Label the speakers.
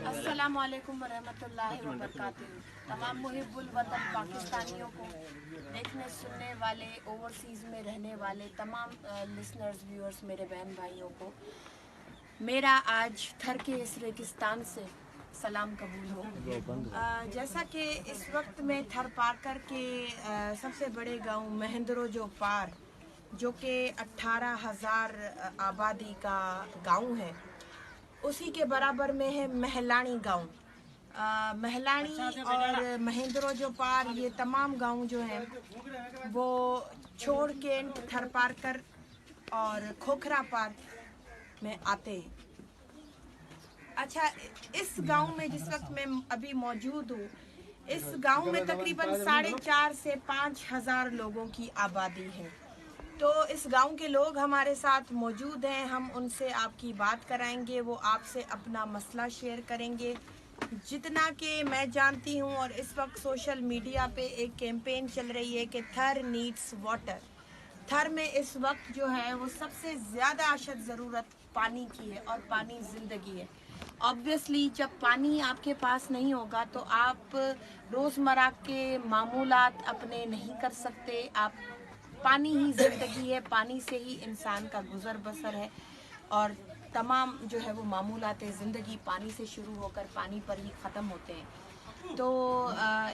Speaker 1: अस्सलामु अलैकुम वरहमतुल्लाहि वबरकातुहू। तमाम मुहिब्बुल वतन पाकिस्तानियों को, देखने सुनने वाले, ओवरसीज़ में रहने वाले तमाम लिसनर्स व्यूअर्स, मेरे बहन भाइयों को मेरा आज थर के इस रेगिस्तान से सलाम कबूल हो। जैसा कि इस वक्त मैं थर पाकर के सबसे बड़े गांव महेंद्रो जो पार, जो कि 18,000 आबादी का गांव है, उसी के बराबर में है महलानी गांव। महलानी और महेंद्रो जो पार, ये तमाम गांव जो हैं वो छोड़ के थर पारकर और खोखरा पार में आते हैं। अच्छा, इस गांव में जिस वक्त मैं अभी मौजूद हूँ, इस गांव में तकरीबन 4,500 से 5,000 लोगों की आबादी है। तो इस गांव के लोग हमारे साथ मौजूद हैं, हम उनसे आपकी बात कराएंगे, वो आपसे अपना मसला शेयर करेंगे। जितना कि मैं जानती हूँ, और इस वक्त सोशल मीडिया पे एक कैंपेन चल रही है कि थर नीड्स वाटर। थर में इस वक्त जो है वो सबसे ज़्यादा अशद ज़रूरत पानी की है, और पानी ज़िंदगी है। ऑब्वियसली जब पानी आपके पास नहीं होगा तो आप रोज़मर्रा के मामूलात अपने नहीं कर सकते। आप पानी ही ज़िंदगी है, पानी से ही इंसान का गुज़र बसर है, और तमाम जो है वो मामूलात ज़िंदगी पानी से शुरू होकर पानी पर ही ख़त्म होते हैं। तो